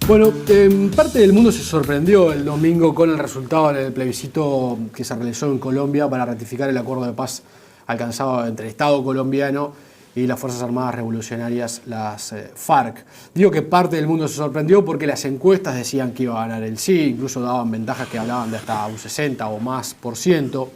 Bueno, parte del mundo se sorprendió el domingo con el resultado del plebiscito que se realizó en Colombia para ratificar el acuerdo de paz alcanzado entre el Estado colombiano y las Fuerzas Armadas Revolucionarias, las FARC. Digo que parte del mundo se sorprendió porque las encuestas decían que iba a ganar el sí, incluso daban ventajas que hablaban de hasta un 60 o más por ciento.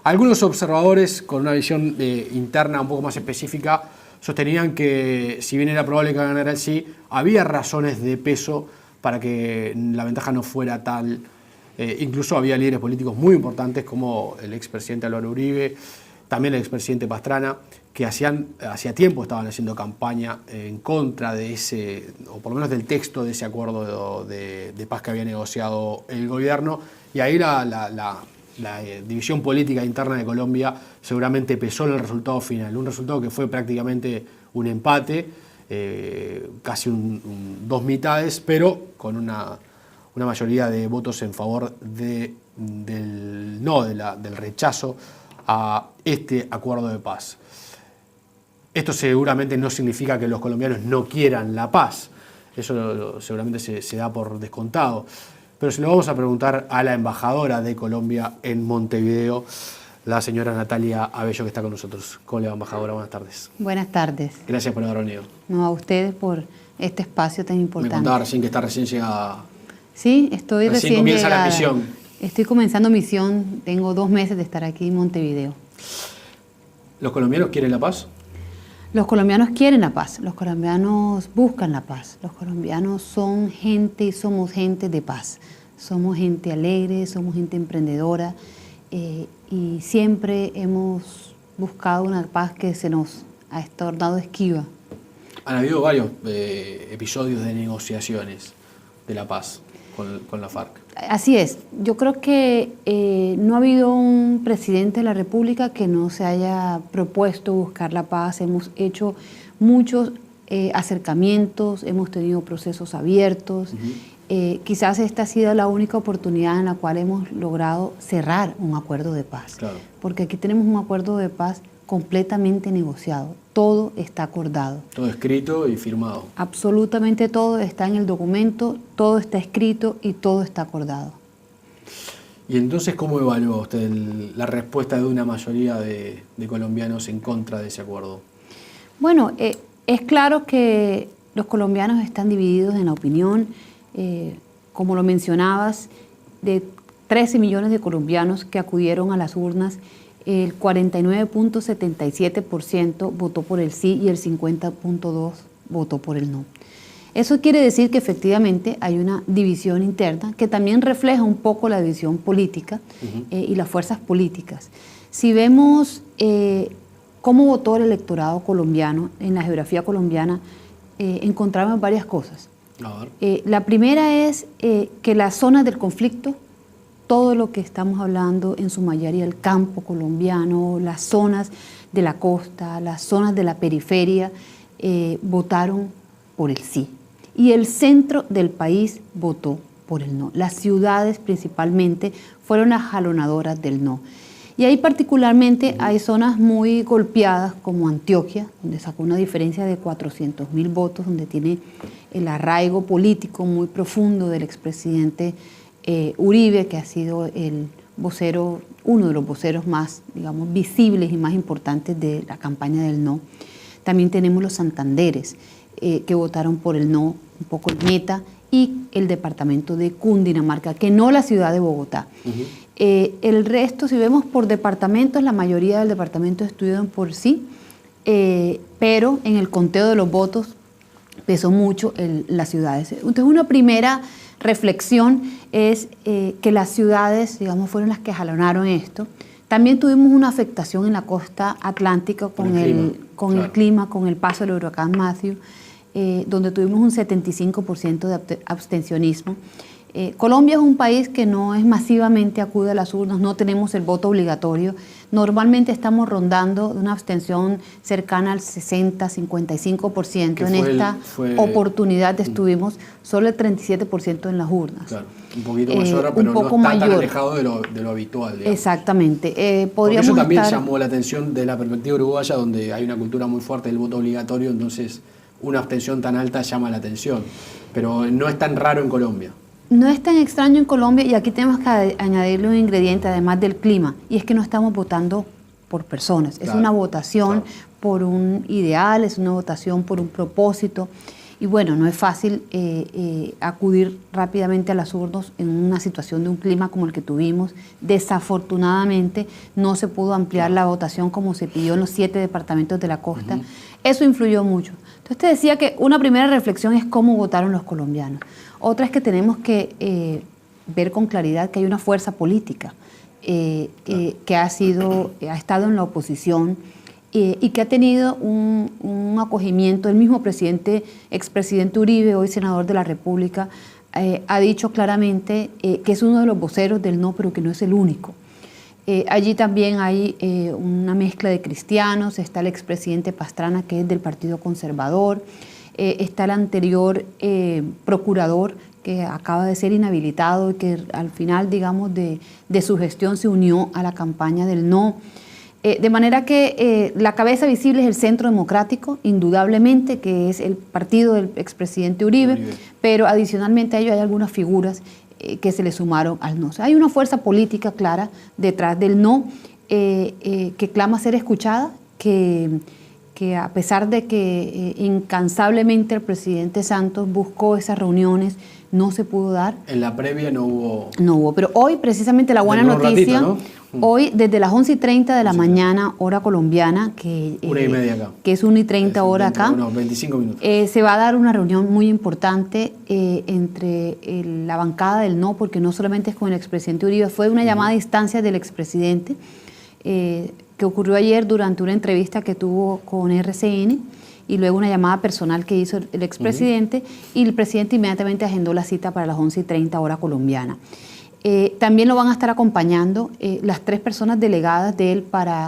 Algunos observadores con una visión interna un poco más específica sostenían que, si bien era probable que ganara el sí, había razones de peso para que la ventaja no fuera tal. Incluso había líderes políticos muy importantes como el expresidente Álvaro Uribe, también el expresidente Pastrana, que hacía tiempo estaban haciendo campaña en contra de ese, o por lo menos del texto de ese acuerdo de paz que había negociado el gobierno. Y ahí la división política interna de Colombia seguramente pesó en el resultado final. Un resultado que fue prácticamente un empate, casi dos mitades, pero con una mayoría de votos en favor del rechazo a este acuerdo de paz. Esto seguramente no significa que los colombianos no quieran la paz. Eso seguramente se da por descontado. Pero se lo vamos a preguntar a la embajadora de Colombia en Montevideo, la señora Natalia Abello, que está con nosotros. ¿Cómo le va, embajadora? Buenas tardes. Buenas tardes. Gracias por haber venido. No, a ustedes por este espacio tan importante. Me contaba recién que está recién llegada. Sí, estoy recién comienza llegada. La misión. Estoy comenzando misión, tengo 2 meses de estar aquí en Montevideo. ¿Los colombianos quieren la paz? Los colombianos quieren la paz, los colombianos buscan la paz, los colombianos son gente y somos gente de paz. Somos gente alegre, somos gente emprendedora y siempre hemos buscado una paz que se nos ha tornado esquiva. Han habido varios episodios de negociaciones de la paz con la FARC. Así es. Yo creo que no ha habido un presidente de la República que no se haya propuesto buscar la paz. Hemos hecho muchos acercamientos, hemos tenido procesos abiertos. Quizás esta ha sido la única oportunidad en la cual hemos logrado cerrar un acuerdo de paz. Claro. Porque aquí tenemos un acuerdo de paz completamente negociado. Todo está acordado. Todo escrito y firmado. Absolutamente todo está en el documento, todo está escrito y todo está acordado. ¿Y entonces cómo evalúa usted la respuesta de una mayoría de colombianos en contra de ese acuerdo? Bueno, es claro que los colombianos están divididos en la opinión. Como lo mencionabas, de 13 millones de colombianos que acudieron a las urnas, el 49.77% votó por el sí y el 50.2% votó por el no. Eso quiere decir que efectivamente hay una división interna que también refleja un poco la división política y las fuerzas políticas. Si vemos cómo votó el electorado colombiano en la geografía colombiana, encontramos varias cosas. La primera es que las zonas del conflicto, todo lo que estamos hablando en su mayoría, el campo colombiano, las zonas de la costa, las zonas de la periferia, votaron por el sí. Y el centro del país votó por el no. Las ciudades principalmente fueron las jalonadoras del no. Y ahí particularmente hay zonas muy golpeadas como Antioquia, donde sacó una diferencia de 400.000 votos, donde tiene el arraigo político muy profundo del expresidente Uribe, que ha sido el vocero, uno de los voceros más, digamos, visibles y más importantes de la campaña del no. También tenemos los santanderes que votaron por el no, un poco el Meta, y el departamento de Cundinamarca, que no la ciudad de Bogotá. El resto, si vemos por departamentos, la mayoría del departamento estuvieron por sí, pero en el conteo de los votos pesó mucho las ciudades. Entonces, una primera reflexión es que las ciudades, digamos, fueron las que jalonaron esto. También tuvimos una afectación en la costa atlántica con el clima, con el paso del huracán Matthew, donde tuvimos un 75% de abstencionismo. Colombia es un país que no es masivamente acude a las urnas, no tenemos el voto obligatorio. Normalmente estamos rondando de una abstención cercana al 60-55%. En esta oportunidad estuvimos solo el 37% en las urnas. Claro, un poquito mayor, pero no está tan alejado de lo habitual. Digamos. Exactamente. Porque eso también llamó la atención de la perspectiva uruguaya, donde hay una cultura muy fuerte del voto obligatorio, entonces una abstención tan alta llama la atención, pero no es tan raro en Colombia. No es tan extraño en Colombia, y aquí tenemos que añadirle un ingrediente además del clima, y es que no estamos votando por personas, es una votación por un ideal, es una votación por un propósito. Y bueno, no es fácil acudir rápidamente a las urnas en una situación de un clima como el que tuvimos. Desafortunadamente no se pudo ampliar la votación como se pidió en los 7 departamentos de la costa. Eso influyó mucho. Entonces te decía que una primera reflexión es cómo votaron los colombianos. Otra es que tenemos que ver con claridad que hay una fuerza política que ha estado en la oposición, y que ha tenido un acogimiento. El mismo expresidente Uribe, hoy senador de la República, ha dicho claramente que es uno de los voceros del no, pero que no es el único. Allí también hay una mezcla de cristianos, está el expresidente Pastrana, que es del Partido Conservador, está el anterior procurador, que acaba de ser inhabilitado y que al final, digamos, de su gestión se unió a la campaña del no. De manera que la cabeza visible es el Centro Democrático, indudablemente, que es el partido del expresidente Uribe, pero adicionalmente a ello hay algunas figuras que se le sumaron al no. O sea, hay una fuerza política clara detrás del no, que clama ser escuchada, que a pesar de que incansablemente el presidente Santos buscó esas reuniones, no se pudo dar. En la previa no hubo. No hubo, pero hoy precisamente la buena noticia, ratito, ¿no? Hoy desde las 11:30 de la mañana, hora colombiana, que 1:30 acá, que es 1:30 hora acá, 25 minutos. Se va a dar una reunión muy importante entre la bancada del no, porque no solamente es con el expresidente Uribe, fue una llamada a distancia del expresidente, que ocurrió ayer durante una entrevista que tuvo con RCN, y luego una llamada personal que hizo el expresidente, y el presidente inmediatamente agendó la cita para las 11:30 hora colombiana. También lo van a estar acompañando las 3 personas delegadas de él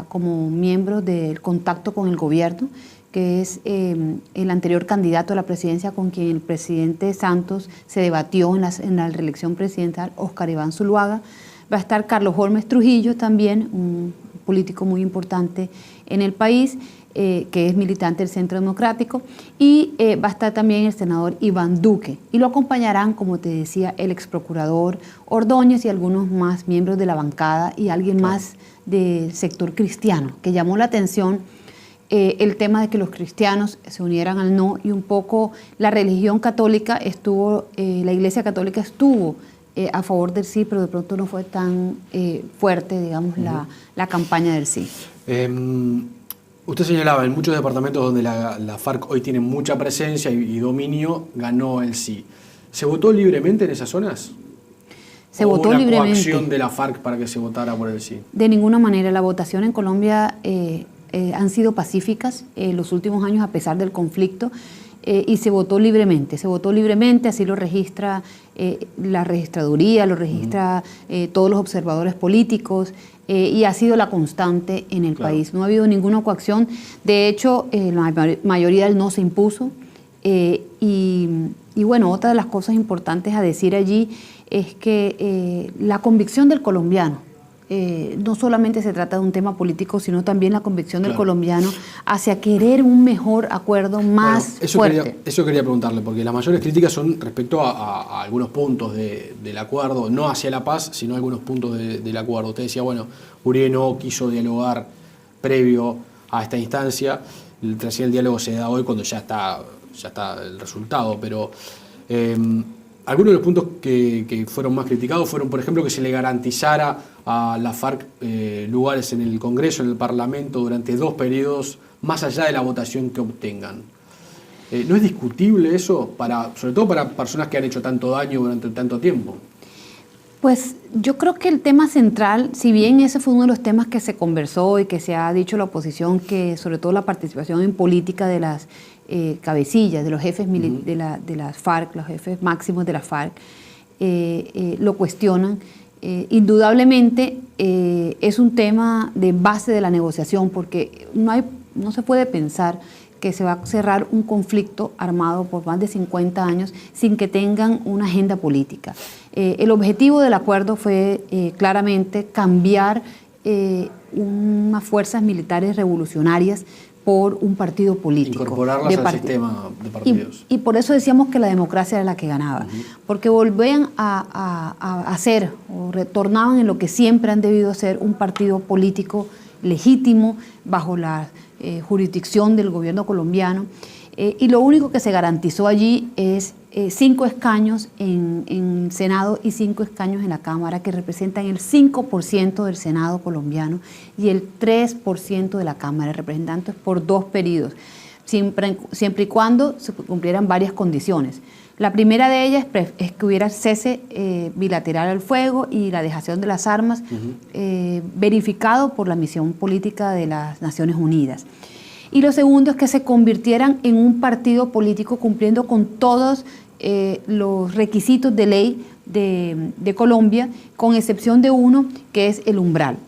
como miembros del contacto con el gobierno, que es el anterior candidato a la presidencia con quien el presidente Santos se debatió en la reelección presidencial, Óscar Iván Zuluaga. Va a estar Carlos Holmes Trujillo también, un político muy importante en el país, que es militante del Centro Democrático, y va a estar también el senador Iván Duque, y lo acompañarán, como te decía, el exprocurador Ordóñez y algunos más miembros de la bancada y alguien más del sector cristiano, que llamó la atención el tema de que los cristianos se unieran al no, y un poco la religión católica la Iglesia Católica estuvo a favor del sí, pero de pronto no fue tan fuerte, digamos, la campaña del sí. Usted señalaba, en muchos departamentos donde la FARC hoy tiene mucha presencia y dominio, ganó el sí. ¿Se votó libremente en esas zonas? Se votó libremente. ¿Hubo una coacción de la FARC para que se votara por el sí? De ninguna manera. La votación en Colombia han sido pacíficas los últimos años, a pesar del conflicto, y se votó libremente. Se votó libremente, así lo registra la registraduría, lo registra todos los observadores políticos, y ha sido la constante en el país. No ha habido ninguna coacción. De hecho, la mayoría del no se impuso. Y bueno, otra de las cosas importantes a decir allí es que la convicción del colombiano, no solamente se trata de un tema político, sino también la convicción del colombiano hacia querer un mejor acuerdo más fuerte. Eso quería preguntarle, porque las mayores críticas son respecto a algunos puntos del acuerdo, no hacia la paz, sino algunos puntos del acuerdo. Usted decía, bueno, Uribe no quiso dialogar previo a esta instancia, recién el diálogo se da hoy cuando ya está el resultado, pero algunos de los puntos que fueron más criticados fueron, por ejemplo, que se le garantizara a la FARC lugares en el Congreso, en el Parlamento, durante 2 periodos, más allá de la votación que obtengan. ¿No es discutible eso, sobre todo para personas que han hecho tanto daño durante tanto tiempo? Pues yo creo que el tema central, si bien ese fue uno de los temas que se conversó y que se ha dicho la oposición, que sobre todo la participación en política de las cabecillas, de los jefes de las FARC, los jefes máximos de la FARC, lo cuestionan. Indudablemente es un tema de base de la negociación, porque no se puede pensar que se va a cerrar un conflicto armado por más de 50 años sin que tengan una agenda política. El objetivo del acuerdo fue claramente cambiar unas fuerzas militares revolucionarias por un partido político. Incorporarlas al sistema de partidos. Y por eso decíamos que la democracia era la que ganaba, porque volvían a hacer o retornaban en lo que siempre han debido ser un partido político legítimo bajo la jurisdicción del gobierno colombiano. Y lo único que se garantizó allí es 5 escaños en Senado y 5 escaños en la Cámara, que representan el 5% del Senado colombiano y el 3% de la Cámara de Representantes por 2 periodos, siempre y cuando se cumplieran varias condiciones. La primera de ellas es que hubiera cese bilateral al fuego y la dejación de las armas verificado por la misión política de las Naciones Unidas. Y lo segundo es que se convirtieran en un partido político cumpliendo con todos los requisitos de ley de Colombia, con excepción de uno, que es el umbral,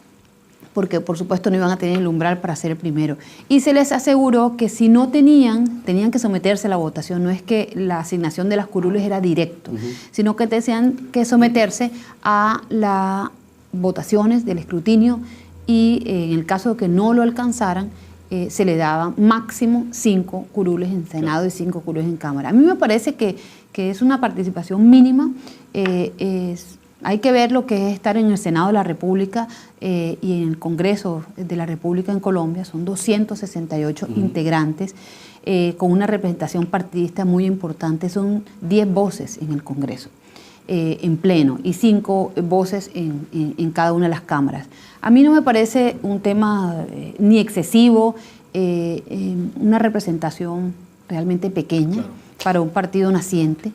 porque por supuesto no iban a tener el umbral para ser el primero. Y se les aseguró que si no tenían que someterse a la votación. No es que la asignación de las curules era directo, sino que tenían que someterse a las votaciones del escrutinio y en el caso de que no lo alcanzaran, se le daban máximo 5 curules en Senado y 5 curules en Cámara. A mí me parece que es una participación mínima. Hay que ver lo que es estar en el Senado de la República y en el Congreso de la República en Colombia. Son 268 integrantes con una representación partidista muy importante. Son 10 voces en el Congreso en pleno y 5 voces en cada una de las cámaras. A mí no me parece un tema ni excesivo, una representación realmente pequeña para un partido naciente.